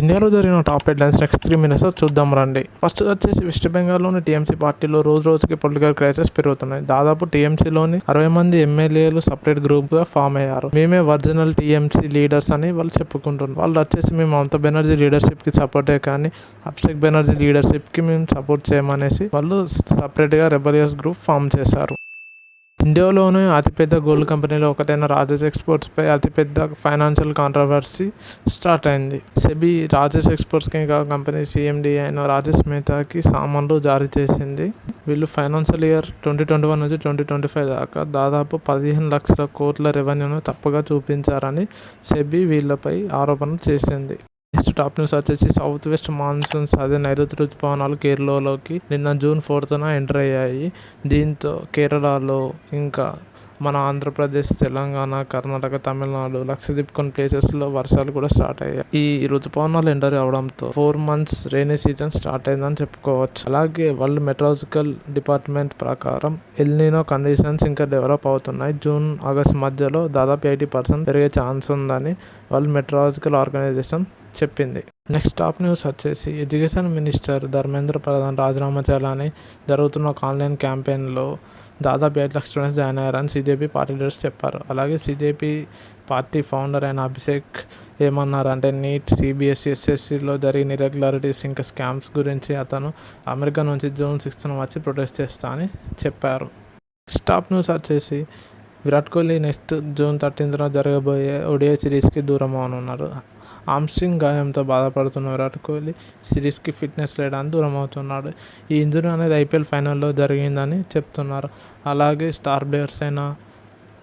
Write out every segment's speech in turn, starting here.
ఇండియాలో జరిగిన top headlines next 3 minutes చూద్దాం రండి. ఫస్ట్ వచ్చేసి వెస్ట్ బెంగాల్లోని టీఎంసీ పార్టీలో రోజుకి పొలిటికల్ క్రైసిస్ పెరుగుతున్నాయి. దాదాపు టీఎంసీలోని 60 మంది ఎమ్మెల్యేలు సపరేట్ గ్రూప్గా ఫామ్ అయ్యారు. మేమే ఒరిజినల్ టీఎంసీ లీడర్స్ అని వాళ్ళు చెప్పుకుంటున్నారు. వాళ్ళు వచ్చేసి మేము మమతా బెనర్జీ లీడర్షిప్కి సపోర్టే కానీ అభిషేక్ బెనర్జీ లీడర్షిప్కి మేము సపోర్ట్ చేయమనేసి వాళ్ళు సపరేట్గా రెబలియస్ గ్రూప్ ఫామ్ చేశారు. ఇండియాలోనే అతిపెద్ద గోల్డ్ కంపెనీలో ఒకటైన రాజేష్ ఎక్స్పోర్ట్స్పై అతిపెద్ద ఫైనాన్షియల్ కాంట్రవర్సీ స్టార్ట్ అయింది. సెబీ రాజేష్ ఎక్స్పోర్ట్స్కి ఇంకా కంపెనీ సీఎండీ అయిన రాజేష్ మెహతాకి సామాన్లు జారీ చేసింది. వీళ్ళు ఫైనాన్షియల్ ఇయర్ 2021 నుంచి 2025 దాకా దాదాపు 15 లక్షల కోట్ల రెవెన్యూను తప్పుగా చూపించారని సెబీ వీళ్ళపై ఆరోపణలు చేసింది. నెక్స్ట్ టాప్ న్యూస్ వచ్చేసి సౌత్ వెస్ట్ మాన్సూన్స్ అదే నైరుతి రుతుపవనాలు కేరళలోకి నిన్న June 4th ఎంటర్ అయ్యాయి. దీంతో కేరళలో ఇంకా మన ఆంధ్రప్రదేశ్, తెలంగాణ, కర్ణాటక, తమిళనాడు, లక్షద్వీప్ కొన్ని ప్లేసెస్లో వర్షాలు కూడా స్టార్ట్ అయ్యాయి. ఈ రుతుపవనాలు ఎంటర్ అవడంతో 4 months రైనీ సీజన్ స్టార్ట్ అయిందని చెప్పుకోవచ్చు. అలాగే వరల్డ్ మెట్రాలజికల్ డిపార్ట్మెంట్ ప్రకారం ఎల్నినో కండిషన్స్ ఇంకా డెవలప్ అవుతున్నాయి. June, August మధ్యలో దాదాపు 80% పెరిగే ఛాన్స్ ఉందని వరల్డ్ మెట్రాలజికల్ ఆర్గనైజేషన్ చెప్పింది. నెక్స్ట్ టాప్ న్యూస్ వచ్చేసి ఎడ్యుకేషన్ మినిస్టర్ ధర్మేంద్ర ప్రధాన్ రాజీనామా చేయాలని జరుగుతున్న ఒక ఆన్లైన్ క్యాంపెయిన్లో దాదాపు 8 లక్షల స్టూడెంట్స్ జాయిన్ అయ్యారని సిజేపీ పార్టీ లీడర్స్ చెప్పారు. అలాగే సిజేపీ పార్టీ ఫౌండర్ అయిన అభిషేక్ ఏమన్నారంటే నీట్, సిబిఎస్ఈ, ఎస్ఎస్సిలో జరిగిన ఇరెగ్యులారిటీస్ ఇంకా స్కామ్స్ గురించి అతను అమెరికా నుంచి June 6th వచ్చి ప్రొటెస్ట్ చేస్తా అని చెప్పారు. టాప్ న్యూస్ వచ్చేసి Virat Kohli next June 13th జరగబోయే ODI సిరీస్కి దూరం అవనున్నారు. ఆమ్స్ట్రింగ్ గాయంతో బాధపడుతున్న విరాట్ కోహ్లీ సిరీస్కి ఫిట్నెస్ లేడానికి దూరం అవుతున్నాడు. ఈ ఇంజరీ అనేది IPL ఫైనల్లో జరిగిందని చెప్తున్నారు. అలాగే స్టార్ ప్లేయర్స్ అయిన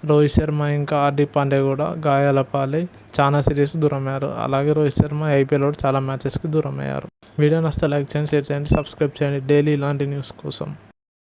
రోహిత్ శర్మ ఇంకా హార్దిక్ పాండ్యా కూడా గాయాల పాలై చాలా సిరీస్కి దూరం అయ్యారు. అలాగే రోహిత్ శర్మ IPL కూడా చాలా మ్యాచెస్కి దూరం అయ్యారు. వీడియో నచ్చితే లైక్ చేయండి, షేర్ చేయండి, సబ్స్క్రైబ్ చేయండి డైలీ ఇలాంటి న్యూస్ కోసం.